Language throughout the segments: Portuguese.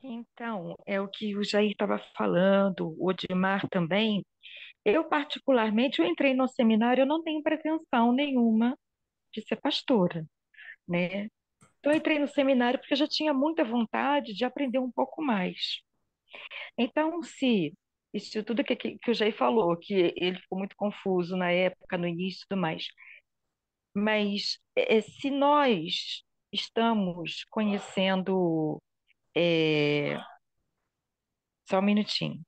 Então, é o que o Jair estava falando, o Odmar também. Eu, particularmente, eu entrei no seminário, eu não tenho pretensão nenhuma de ser pastora, né? Então, eu entrei no seminário porque eu já tinha muita vontade de aprender um pouco mais. Então, se isso tudo que o Jair falou, que ele ficou muito confuso na época, no início e tudo mais, mas se nós estamos conhecendo. é, Só um minutinho.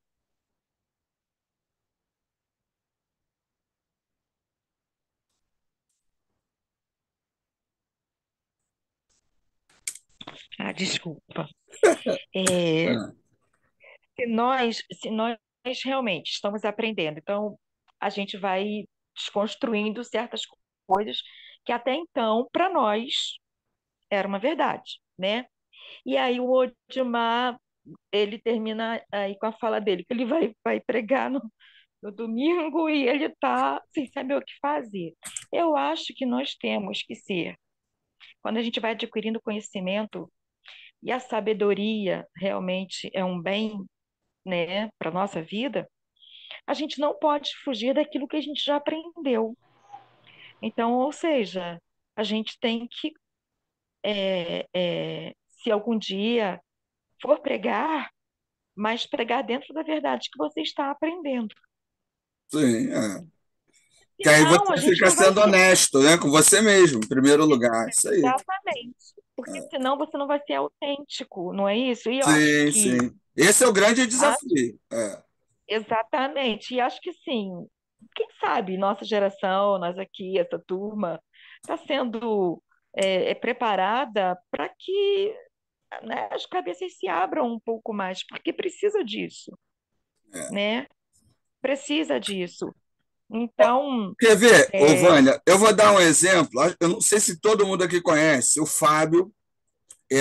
Ah, desculpa. É, Ah, se nós realmente estamos aprendendo, então a gente vai desconstruindo certas coisas que até então, para nós, era uma verdade, né? E aí o Odmar, ele termina aí com a fala dele, que ele vai pregar no domingo e ele está sem saber o que fazer. Eu acho que nós temos que ser, quando a gente vai adquirindo conhecimento, e a sabedoria realmente é um bem, né, para a nossa vida, a gente não pode fugir daquilo que a gente já aprendeu. Então, ou seja, a gente tem que, se algum dia for pregar, mas pregar dentro da verdade que você está aprendendo. sim, é. Que aí Senão, a você gente fica não vai sendo ser. honesto, né, com você mesmo, em primeiro lugar. Isso aí. Exatamente. Porque senão você não vai ser autêntico, não é isso? E eu acho Sim, que. sim. Esse é o grande desafio. É, Exatamente. E acho que sim, quem sabe nossa geração, nós aqui, essa turma, está sendo preparada para que, né, as cabeças se abram um pouco mais, porque precisa disso, é. né? Precisa disso. Então, Quer ver, ô é, Vânia, eu vou dar um exemplo. Eu não sei se todo mundo aqui conhece. O Fábio,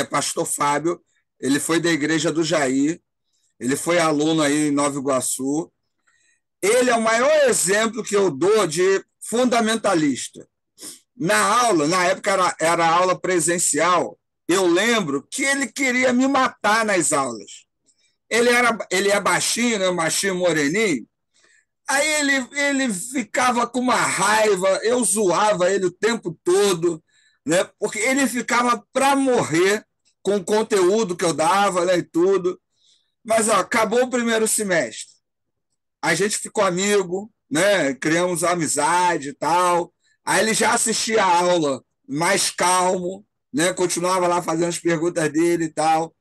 pastor Fábio, ele foi da igreja do Jair, ele foi aluno aí em Nova Iguaçu. Ele é o maior exemplo que eu dou de fundamentalista. Na aula, na época era aula presencial, eu lembro que ele queria me matar nas aulas. Ele é baixinho, né, baixinho moreninho. Aí ele ficava com uma raiva, eu zoava ele o tempo todo, né? Porque ele ficava para morrer com o conteúdo que eu dava, né, e tudo. Mas ó, acabou o primeiro semestre. A gente ficou amigo, né? Criamos amizade e tal. Aí ele já assistia a aula mais calmo, né? Continuava lá fazendo as perguntas dele e tal.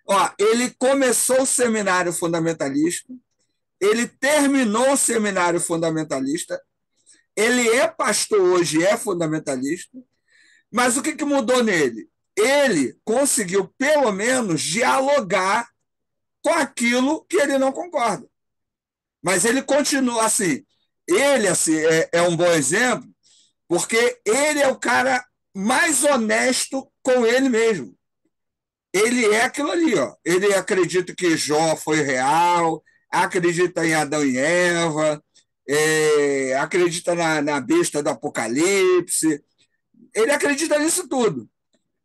Ó, ele começou o seminário fundamentalista, ele terminou o seminário fundamentalista, ele é pastor hoje, é fundamentalista, mas o que, que mudou nele? Ele conseguiu, pelo menos, dialogar com aquilo que ele não concorda. Mas ele continua assim. Ele assim, é um bom exemplo, porque ele é o cara mais honesto com ele mesmo. Ele é aquilo ali, ó. Ele acredita que Jó foi real, acredita em Adão e Eva, acredita na besta do Apocalipse. Ele acredita nisso tudo.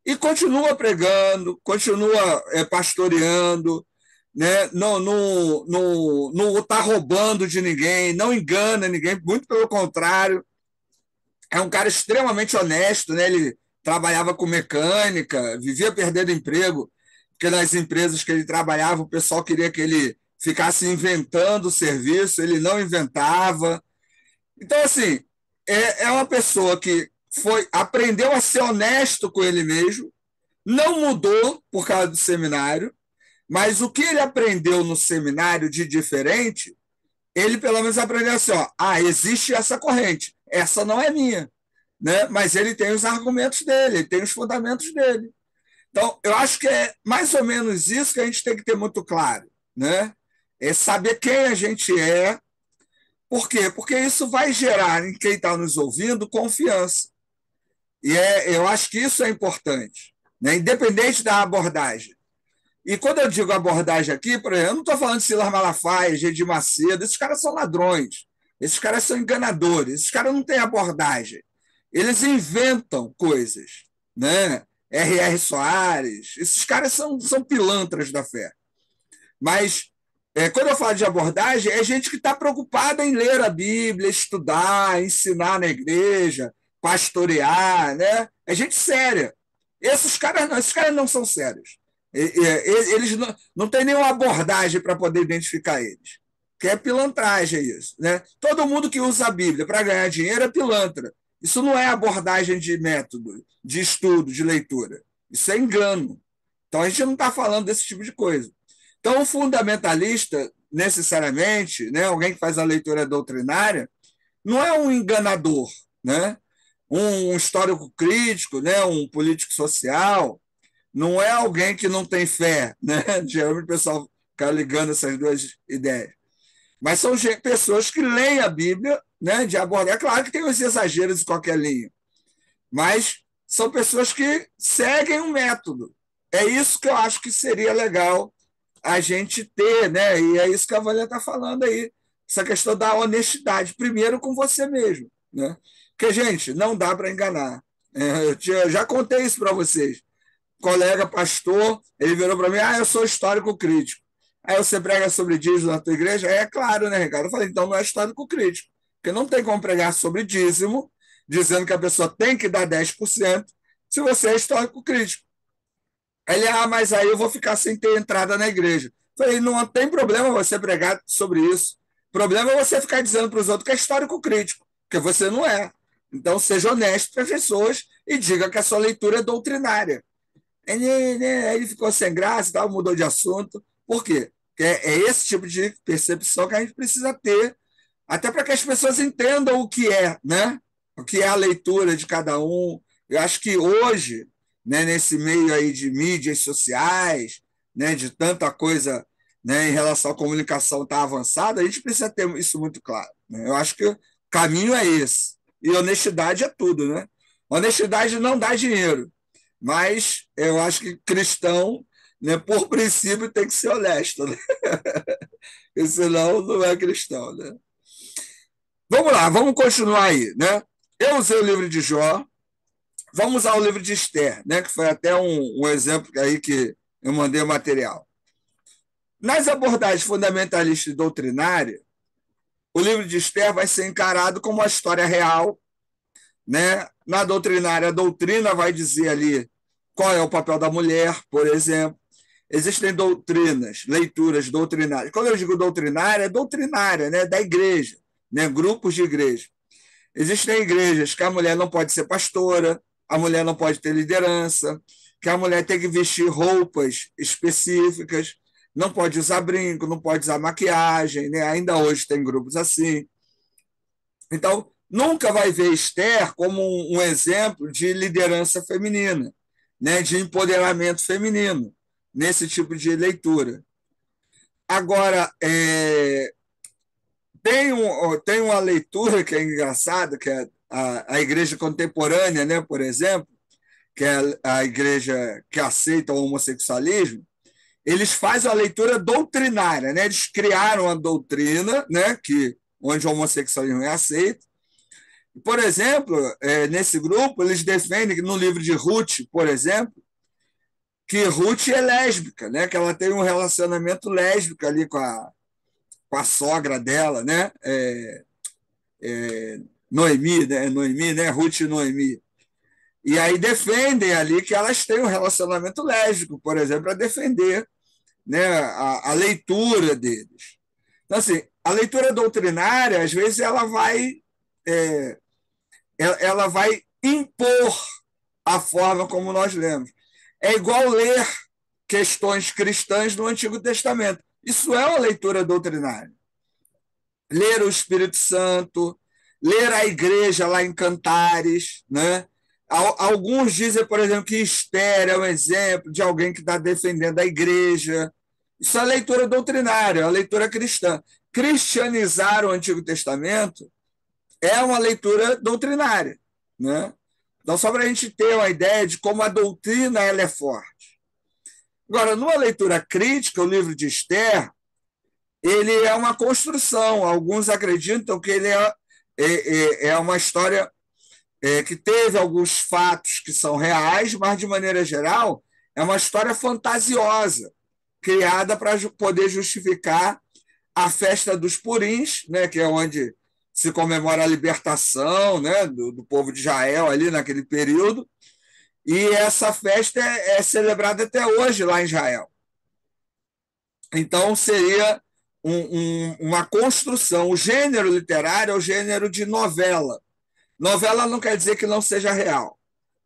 E continua pregando, continua pastoreando, né? Não está roubando de ninguém, não engana ninguém, muito pelo contrário, é um cara extremamente honesto, né? Ele trabalhava com mecânica, vivia perdendo emprego, porque nas empresas que ele trabalhava o pessoal queria que ele ficasse inventando o serviço, ele não inventava. Então, assim, é uma pessoa que aprendeu a ser honesto com ele mesmo, não mudou por causa do seminário, mas o que ele aprendeu no seminário de diferente, ele pelo menos aprendeu assim, ó, existe essa corrente, essa não é minha, né? Mas ele tem os argumentos dele, ele tem os fundamentos dele. Então, eu acho que é mais ou menos isso que a gente tem que ter muito claro, né? É saber quem a gente é. Por quê? Porque isso vai gerar em quem está nos ouvindo confiança. Eu acho que isso é importante, né? Independente da abordagem. E quando eu digo abordagem aqui, por exemplo, eu não estou falando de Silas Malafaia, Edir Macedo, esses caras são ladrões, esses caras são enganadores, esses caras não têm abordagem. Eles inventam coisas, né? R.R. Soares. Esses caras são pilantras da fé. Mas, quando eu falo de abordagem, é gente que está preocupada em ler a Bíblia, estudar, ensinar na igreja, pastorear, né? É gente séria. Esses caras não são sérios. Eles não têm nenhuma abordagem para poder identificar eles. Que é pilantragem isso. Né? Todo mundo que usa a Bíblia para ganhar dinheiro é pilantra. Isso não é abordagem de método, de estudo, de leitura. Isso é engano. Então a gente não está falando desse tipo de coisa. Então, o fundamentalista, necessariamente, né, alguém que faz a leitura doutrinária, não é um enganador, né? Um histórico crítico, né? Um político social, não é alguém que não tem fé, né? Geralmente o pessoal fica ligando essas duas ideias. Mas são pessoas que leem a Bíblia, né? De abordar. É claro que tem os exageros em qualquer linha, mas são pessoas que seguem um método. É isso que eu acho que seria legal a gente ter, né? E é isso que a Valéria está falando aí, essa questão da honestidade, primeiro com você mesmo, né? Porque, gente, não dá para enganar. Eu já contei isso para vocês. Colega pastor, ele virou para mim, eu sou histórico crítico. Aí você prega sobre dízimo na tua igreja? É claro, né, Ricardo? Eu falei, então não é histórico crítico, porque não tem como pregar sobre dízimo, dizendo que a pessoa tem que dar 10%, se você é histórico crítico. Ele, mas aí eu vou ficar sem ter entrada na igreja. Falei, não tem problema você pregar sobre isso. O problema é você ficar dizendo para os outros que é histórico crítico, porque você não é. Então, seja honesto para as pessoas e diga que a sua leitura é doutrinária. Ele ficou sem graça e tal, mudou de assunto. Por quê? Porque é esse tipo de percepção que a gente precisa ter, até para que as pessoas entendam o que é, né? O que é a leitura de cada um. Eu acho que hoje, né, nesse meio aí de mídias sociais, né, de tanta coisa, né, em relação à comunicação tá avançada, a gente precisa ter isso muito claro. Né? Eu acho que o caminho é esse. E honestidade é tudo, né? Honestidade não dá dinheiro, mas eu acho que cristão, né, por princípio, tem que ser honesto, né? Porque senão não é cristão, né? Vamos lá, vamos continuar aí, né? Eu usei o livro de Jó, vamos usar o livro de Esther, né? Que foi até um exemplo aí que eu mandei o material. Nas abordagens fundamentalistas e doutrinárias, o livro de Esther vai ser encarado como uma história real, né? Na doutrinária, a doutrina vai dizer ali qual é o papel da mulher, por exemplo. Existem doutrinas, leituras doutrinárias. Quando eu digo doutrinária, é doutrinária, né? Da igreja, né? Grupos de igreja. Existem igrejas que a mulher não pode ser pastora, a mulher não pode ter liderança, que a mulher tem que vestir roupas específicas, não pode usar brinco, não pode usar maquiagem, né? Ainda hoje tem grupos assim. Então, nunca vai ver Esther como um exemplo de liderança feminina, né? De empoderamento feminino, nesse tipo de leitura. Agora, tem uma leitura que é engraçada, que é a igreja contemporânea, né, por exemplo, que é a igreja que aceita o homossexualismo. Eles fazem a leitura doutrinária, né? Eles criaram a doutrina, né, onde o homossexualismo é aceito. Por exemplo, nesse grupo, eles defendem que no livro de Ruth, por exemplo, que Ruth é lésbica, né? Que ela tem um relacionamento lésbico ali com a sogra dela, né? Noemi, né? Noemi, né? Ruth e Noemi. E aí defendem ali que elas têm um relacionamento lésbico, por exemplo, para defender, né, a leitura deles. Então, assim, a leitura doutrinária, às vezes, ela vai impor a forma como nós lemos. É igual ler questões cristãs do Antigo Testamento. Isso é uma leitura doutrinária. Ler o Espírito Santo, ler a igreja lá em Cantares, né? Alguns dizem, por exemplo, que Esther é um exemplo de alguém que está defendendo a igreja. Isso é leitura doutrinária, é uma leitura cristã. Cristianizar o Antigo Testamento é uma leitura doutrinária, né? Então, só para a gente ter uma ideia de como a doutrina ela é forte. Agora, numa leitura crítica, o livro de Esther, ele é uma construção. Alguns acreditam que ele é uma história que teve alguns fatos que são reais, mas, de maneira geral, é uma história fantasiosa, criada para poder justificar a festa dos Purins, né, que é onde se comemora a libertação, né, do povo de Israel ali naquele período, e essa festa é celebrada até hoje lá em Israel. Então, seria uma construção. O gênero literário é o gênero de novela. Novela não quer dizer que não seja real,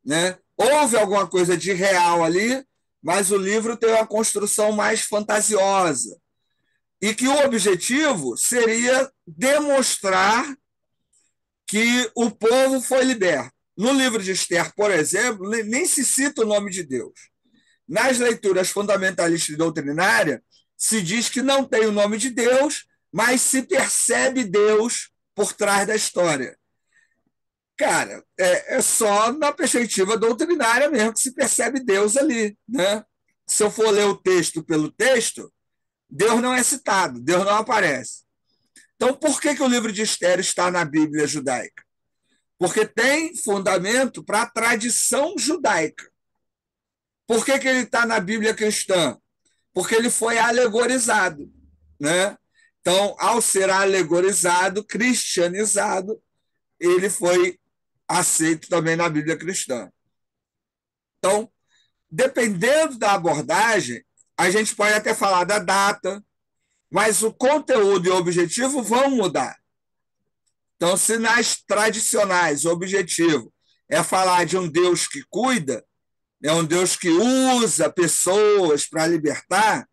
né? Houve alguma coisa de real ali, mas o livro tem uma construção mais fantasiosa. E que o objetivo seria demonstrar que o povo foi liberto. No livro de Esther, por exemplo, nem se cita o nome de Deus. Nas leituras fundamentalistas e doutrinárias, se diz que não tem o nome de Deus, mas se percebe Deus por trás da história. Cara, é só na perspectiva doutrinária mesmo que se percebe Deus ali, né? Se eu for ler o texto pelo texto, Deus não é citado, Deus não aparece. Então, por que o livro de Esther está na Bíblia judaica? Porque tem fundamento para a tradição judaica. Por que ele está na Bíblia cristã? Porque ele foi alegorizado, né? Então, ao ser alegorizado, cristianizado, ele foi aceito também na Bíblia cristã. Então, dependendo da abordagem, a gente pode até falar da data, mas o conteúdo e o objetivo vão mudar. Então, se nas tradicionais o objetivo é falar de um Deus que cuida, é um Deus que usa pessoas para libertar,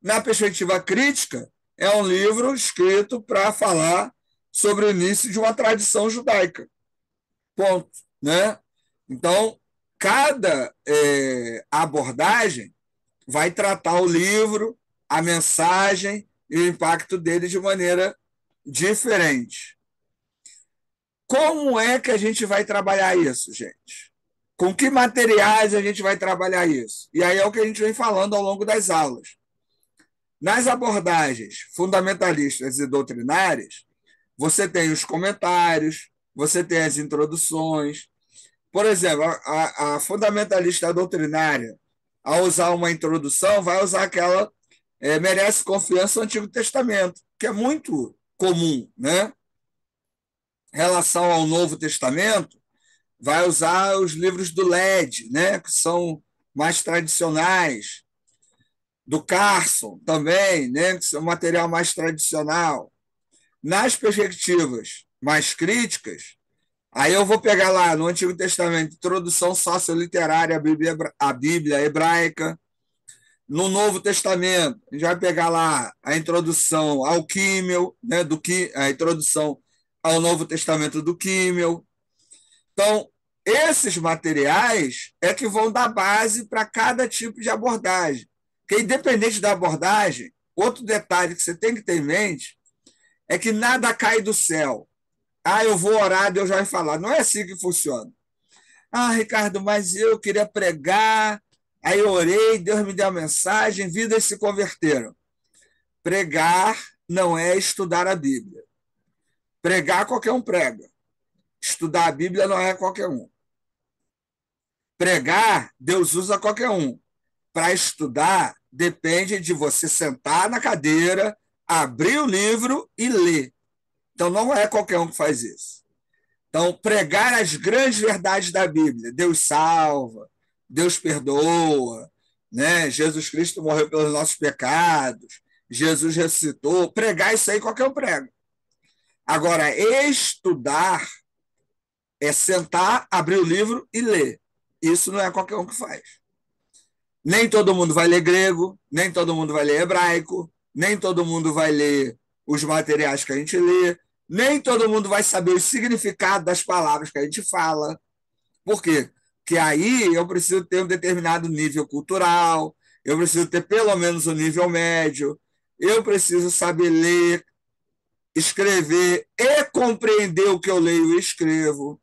na perspectiva crítica, é um livro escrito para falar sobre o início de uma tradição judaica. Ponto. Né? Então, cada abordagem vai tratar o livro, a mensagem e o impacto dele de maneira diferente. Como é que a gente vai trabalhar isso, gente? Com que materiais a gente vai trabalhar isso? E aí é o que a gente vem falando ao longo das aulas. Nas abordagens fundamentalistas e doutrinárias, você tem os comentários, você tem as introduções. Por exemplo, a fundamentalista doutrinária, ao usar uma introdução, vai usar aquela merece confiança no Antigo Testamento, que é muito comum, né? Em relação ao Novo Testamento, vai usar os livros do LED, né? Que são mais tradicionais, do Carson também, né? Que são material mais tradicional. Nas perspectivas mais críticas, aí eu vou pegar lá no Antigo Testamento, introdução socioliterária à Bíblia hebraica. No Novo Testamento, a gente vai pegar lá a introdução ao Kimmel, né, a introdução ao Novo Testamento do Kimmel. Então, esses materiais é que vão dar base para cada tipo de abordagem. Porque, independente da abordagem, outro detalhe que você tem que ter em mente é que nada cai do céu. Ah, eu vou orar, Deus vai falar. Não é assim que funciona. Ah, Ricardo, mas eu queria pregar, aí eu orei, Deus me deu a mensagem, vidas se converteram. Pregar não é estudar a Bíblia. Pregar qualquer um prega. Estudar a Bíblia não é qualquer um. Pregar, Deus usa qualquer um. Para estudar, depende de você sentar na cadeira, abrir o livro e ler. Então, não é qualquer um que faz isso. Então, pregar as grandes verdades da Bíblia. Deus salva, Deus perdoa, né? Jesus Cristo morreu pelos nossos pecados, Jesus ressuscitou. Pregar isso aí qualquer um prega. Agora, estudar é sentar, abrir o livro e ler. Isso não é qualquer um que faz. Nem todo mundo vai ler grego, nem todo mundo vai ler hebraico, nem todo mundo vai ler os materiais que a gente lê, nem todo mundo vai saber o significado das palavras que a gente fala. Por quê? Porque aí eu preciso ter um determinado nível cultural, eu preciso ter pelo menos um nível médio, eu preciso saber ler, escrever e compreender o que eu leio e escrevo.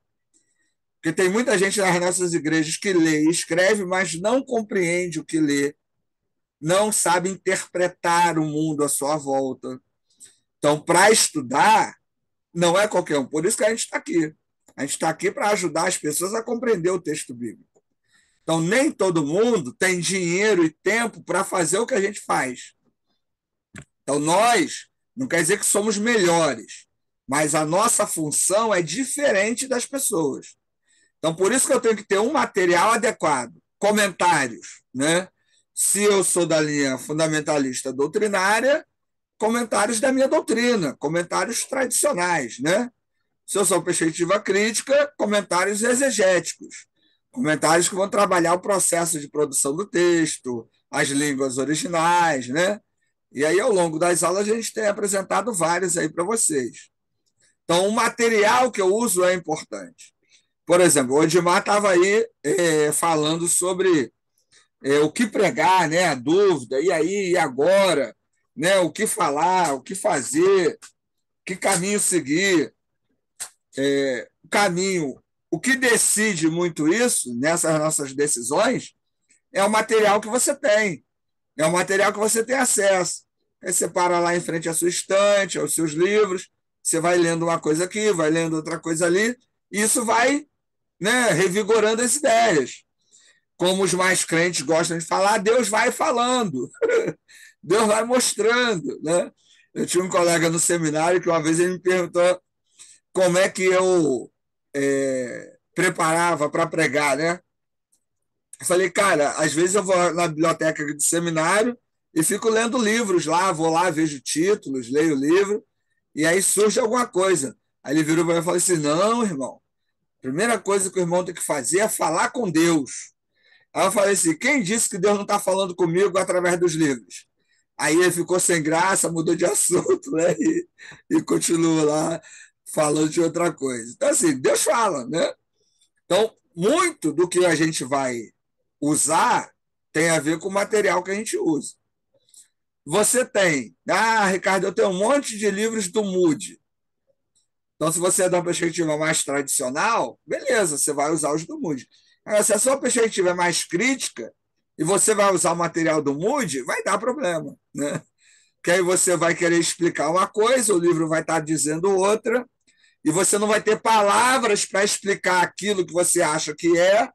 Porque tem muita gente nas nossas igrejas que lê e escreve, mas não compreende o que lê, não sabe interpretar o mundo à sua volta. Então, para estudar, não é qualquer um. Por isso que a gente está aqui. A gente está aqui para ajudar as pessoas a compreender o texto bíblico. Então, nem todo mundo tem dinheiro e tempo para fazer o que a gente faz. Então, nós, não quer dizer que somos melhores, mas a nossa função é diferente das pessoas. Então, por isso que eu tenho que ter um material adequado, comentários, né? Se eu sou da linha fundamentalista doutrinária, comentários da minha doutrina, comentários tradicionais, né? Se eu sou perspectiva crítica, comentários exegéticos, comentários que vão trabalhar o processo de produção do texto, as línguas originais, né? E aí, ao longo das aulas, a gente tem apresentado vários aí para vocês. Então, o material que eu uso é importante. Por exemplo, o Odimar estava aí falando sobre o que pregar, né? A dúvida, e aí, e agora? Né? O que falar, o que fazer, que caminho seguir. O caminho, o que decide muito isso, nessas nossas decisões, é o material que você tem, é o material que você tem acesso. Aí você para lá em frente à sua estante, aos seus livros, você vai lendo uma coisa aqui, vai lendo outra coisa ali, e isso vai, né, revigorando as ideias. Como os mais crentes gostam de falar, Deus vai falando, Deus vai mostrando. Né? Eu tinha um colega no seminário que uma vez ele me perguntou como é que eu preparava para pregar, né? Eu falei, cara, às vezes eu vou na biblioteca do seminário e fico lendo livros lá, vou lá, vejo títulos, leio o livro, e aí surge alguma coisa. Aí ele virou para mim e falou assim: não, irmão, a primeira coisa que o irmão tem que fazer é falar com Deus. Aí eu falei assim: quem disse que Deus não está falando comigo através dos livros? Aí ele ficou sem graça, mudou de assunto, né? E continua lá falando de outra coisa. Então, assim, Deus fala, né? Então, muito do que a gente vai usar tem a ver com o material que a gente usa. Você tem, Ricardo, eu tenho um monte de livros do Moody. Então, se você é de uma perspectiva mais tradicional, beleza, você vai usar os do Moody. Agora, se a sua perspectiva é mais crítica e você vai usar o material do Moody, vai dar problema, né? Que aí você vai querer explicar uma coisa, o livro vai estar dizendo outra, e você não vai ter palavras para explicar aquilo que você acha que é,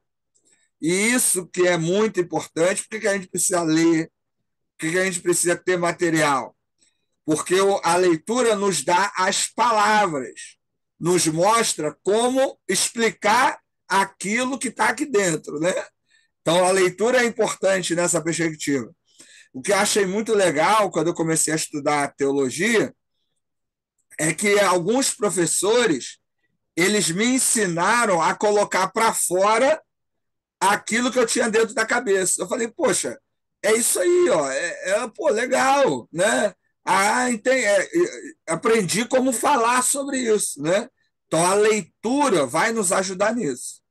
e isso que é muito importante. Por que a gente precisa ler? Por que a gente precisa ter material? Porque a leitura nos dá as palavras, nos mostra como explicar aquilo que está aqui dentro, né? Então, a leitura é importante nessa perspectiva. O que eu achei muito legal quando eu comecei a estudar teologia é que alguns professores eles me ensinaram a colocar para fora aquilo que eu tinha dentro da cabeça. Eu falei, poxa, é isso aí, ó, pô, legal, né? Aprendi como falar sobre isso, né? Então, a leitura vai nos ajudar nisso.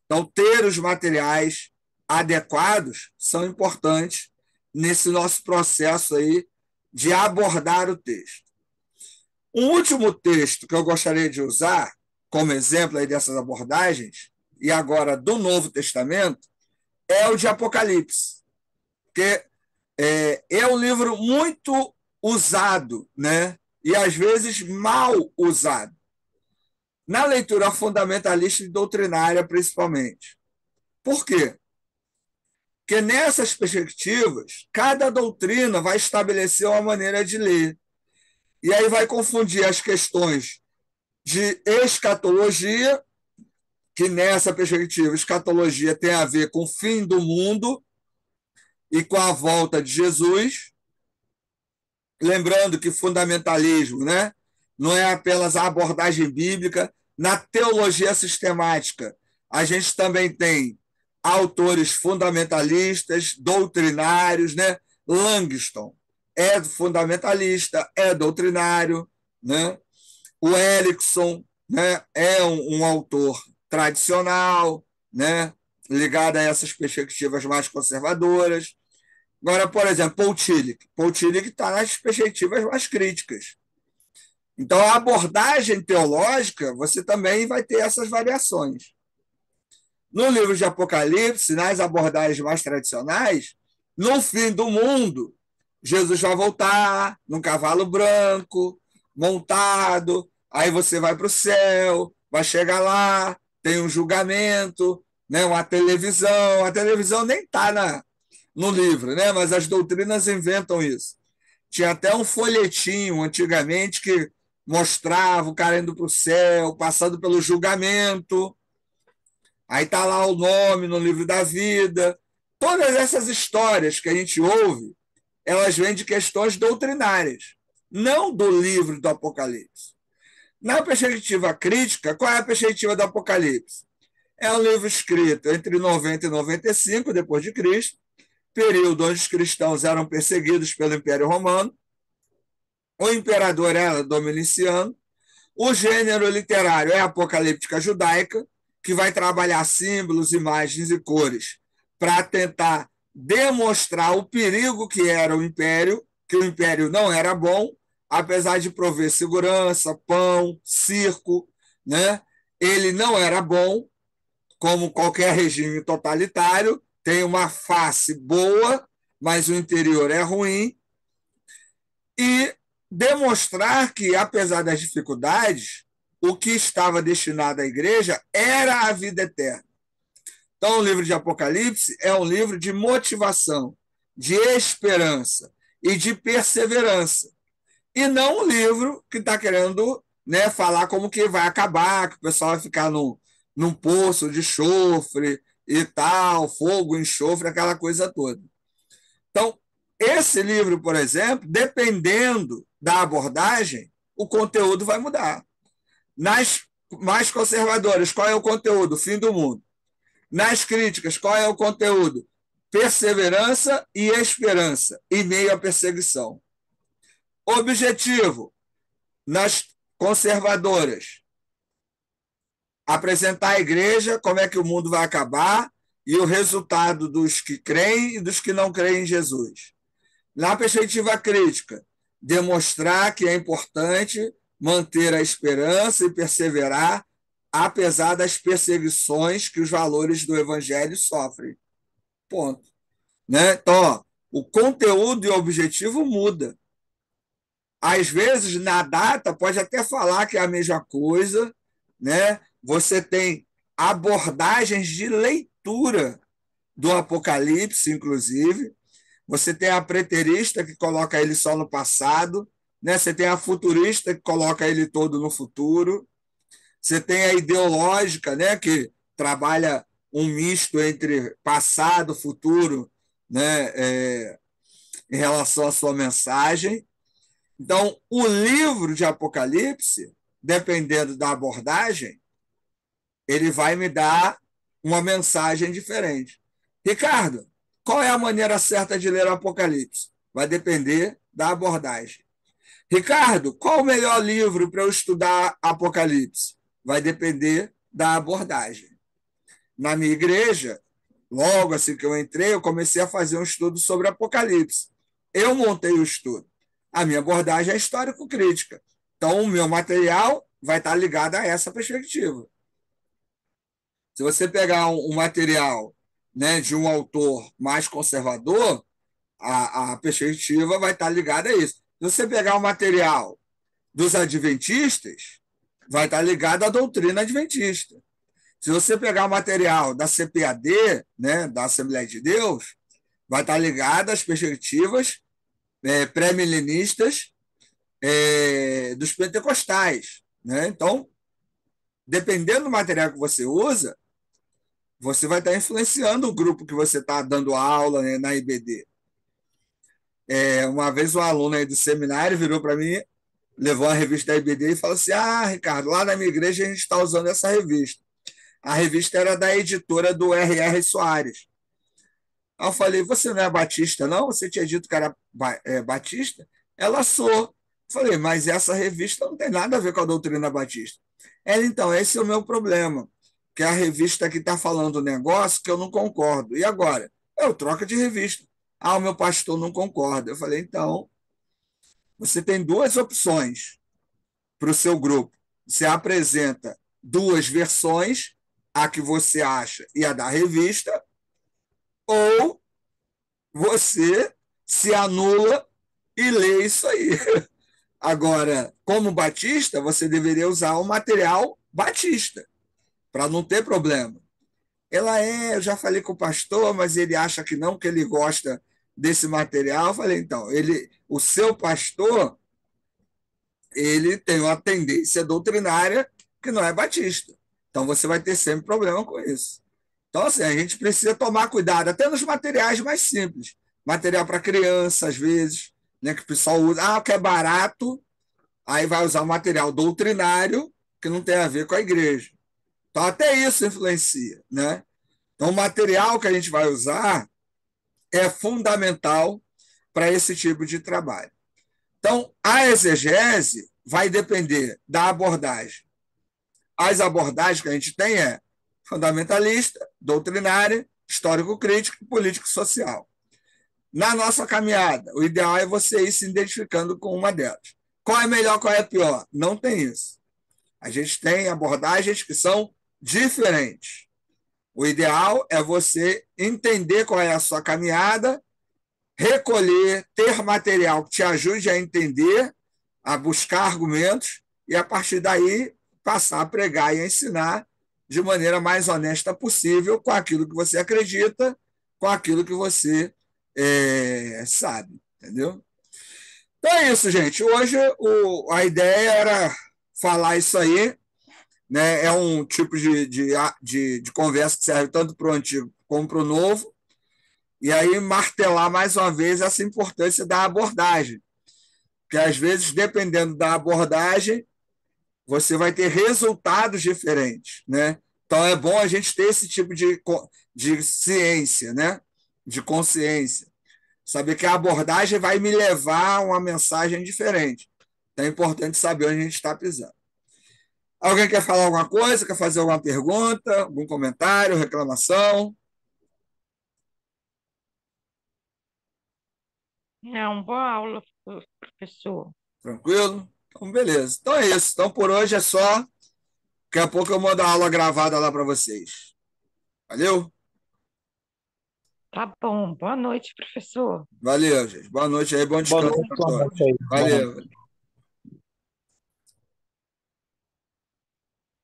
Então, ter os materiais adequados são importantes nesse nosso processo aí de abordar o texto. Um último texto que eu gostaria de usar como exemplo aí dessas abordagens, e agora do Novo Testamento, é o de Apocalipse, que é um livro muito usado, né? E às vezes mal usado, na leitura fundamentalista e doutrinária, principalmente. Por quê? Porque nessas perspectivas, cada doutrina vai estabelecer uma maneira de ler. E aí vai confundir as questões de escatologia, que nessa perspectiva, escatologia tem a ver com o fim do mundo e com a volta de Jesus. Lembrando que fundamentalismo, né, não é apenas a abordagem bíblica. Na teologia sistemática, a gente também tem autores fundamentalistas, doutrinários, né? Langston é fundamentalista, é doutrinário, né? O Erickson, né, é um autor tradicional, né, ligado a essas perspectivas mais conservadoras. Agora, por exemplo, Paul Tillich está nas perspectivas mais críticas. Então, a abordagem teológica, você também vai ter essas variações. No livro de Apocalipse, nas abordagens mais tradicionais, no fim do mundo, Jesus vai voltar num cavalo branco, montado, aí você vai para o céu, vai chegar lá, tem um julgamento, né, uma televisão. A televisão nem está no livro, né, mas as doutrinas inventam isso. Tinha até um folhetinho antigamente que mostrava o cara indo para o céu, passando pelo julgamento. Aí está lá o nome no livro da vida. Todas essas histórias que a gente ouve, elas vêm de questões doutrinárias, não do livro do Apocalipse. Na perspectiva crítica, qual é a perspectiva do Apocalipse? É um livro escrito entre 90 e 95 depois de Cristo, período onde os cristãos eram perseguidos pelo Império Romano. O imperador era Dominiciano. O gênero literário é a apocalíptica judaica, que vai trabalhar símbolos, imagens e cores para tentar demonstrar o perigo que era o império, que o império não era bom, apesar de prover segurança, pão, circo, né? Ele não era bom, como qualquer regime totalitário, tem uma face boa, mas o interior é ruim, e demonstrar que, apesar das dificuldades, o que estava destinado à igreja era a vida eterna. Então, o livro de Apocalipse é um livro de motivação, de esperança e de perseverança. E não um livro que está querendo, né, falar como que vai acabar, que o pessoal vai ficar num poço de enxofre e tal, fogo, enxofre, aquela coisa toda. Então, esse livro, por exemplo, dependendo da abordagem, o conteúdo vai mudar. Nas mais conservadoras, qual é o conteúdo? Fim do mundo. Nas críticas, qual é o conteúdo? Perseverança e esperança, em meio à perseguição. Objetivo, nas conservadoras, apresentar à igreja como é que o mundo vai acabar e o resultado dos que creem e dos que não creem em Jesus. Na perspectiva crítica, demonstrar que é importante manter a esperança e perseverar, apesar das perseguições que os valores do evangelho sofrem. Ponto. Né? Então, ó, o conteúdo e o objetivo muda. Às vezes, na data, pode até falar que é a mesma coisa, né? Você tem abordagens de leitura do Apocalipse, inclusive. Você tem a preterista, que coloca ele só no passado, né? Você tem a futurista, que coloca ele todo no futuro. Você tem a ideológica, né? Que trabalha um misto entre passado e futuro, né? Em relação à sua mensagem. Então, o livro de Apocalipse, dependendo da abordagem, ele vai me dar uma mensagem diferente. Ricardo, qual é a maneira certa de ler o Apocalipse? Vai depender da abordagem. Ricardo, qual o melhor livro para eu estudar Apocalipse? Vai depender da abordagem. Na minha igreja, logo assim que eu entrei, eu comecei a fazer um estudo sobre Apocalipse. Eu montei o estudo. A minha abordagem é histórico-crítica. Então, o meu material vai estar ligado a essa perspectiva. Se você pegar um material, né, de um autor mais conservador, a perspectiva vai estar ligada a isso. Se você pegar o material dos adventistas, vai estar ligado à doutrina adventista. Se você pegar o material da CPAD, né, da Assembleia de Deus, vai estar ligado às perspectivas pré-milenistas dos pentecostais. Né? Então, dependendo do material que você usa, você vai estar influenciando o grupo que você está dando aula, né, na IBD. Uma vez um aluno aí do seminário virou para mim, levou a revista da IBD e falou assim: Ah, Ricardo, lá na minha igreja a gente está usando essa revista. A revista era da editora do R.R. Soares. Aí eu falei: Você não é batista, não? Você tinha dito que era batista? Ela sou. Eu falei: Mas essa revista não tem nada a ver com a doutrina batista. Ela, então, esse é o meu problema, que a revista aqui está falando um negócio que eu não concordo. E agora? Eu troco de revista. Ah, o meu pastor não concorda. Eu falei: Então, você tem duas opções para o seu grupo. Você apresenta duas versões, a que você acha e a da revista, ou você se anula e lê isso aí. Agora, como batista, você deveria usar o material batista, para não ter problema. Ela eu já falei com o pastor, mas ele acha que não, que ele gosta desse material. Eu falei, então, o seu pastor, ele tem uma tendência doutrinária que não é batista. Então você vai ter sempre problema com isso. Então, assim, a gente precisa tomar cuidado, até nos materiais mais simples. Material para criança, às vezes, né, que o pessoal usa, que é barato, aí vai usar um material doutrinário que não tem a ver com a igreja. Então, até isso influencia, né? Então, o material que a gente vai usar é fundamental para esse tipo de trabalho. Então, a exegese vai depender da abordagem. As abordagens que a gente tem é fundamentalista, doutrinária, histórico-crítico e político-social. Na nossa caminhada, o ideal é você ir se identificando com uma delas. Qual é melhor, qual é pior? Não tem isso. A gente tem abordagens que são diferentes. O ideal é você entender qual é a sua caminhada, recolher, ter material que te ajude a entender, a buscar argumentos e, a partir daí, passar a pregar e a ensinar de maneira mais honesta possível com aquilo que você acredita, com aquilo que você sabe, entendeu? Então é isso, gente. Hoje a ideia era falar isso aí, né? É um tipo de conversa que serve tanto para o antigo como para o novo, e aí martelar mais uma vez essa importância da abordagem, porque às vezes, dependendo da abordagem, você vai ter resultados diferentes, né? Então é bom a gente ter esse tipo de ciência, né? De consciência. Saber que a abordagem vai me levar a uma mensagem diferente. Então é importante saber onde a gente está pisando. Alguém quer falar alguma coisa? Quer fazer alguma pergunta? Algum comentário, reclamação? É uma boa aula, professor. Tranquilo? Então, beleza. Então é isso. Então, por hoje é só. Daqui a pouco eu mando a aula gravada lá para vocês. Valeu? Tá bom. Boa noite, professor. Valeu, gente. Boa noite aí, bom Boa descanso noite, para boa todos. noite aí. Bom Valeu.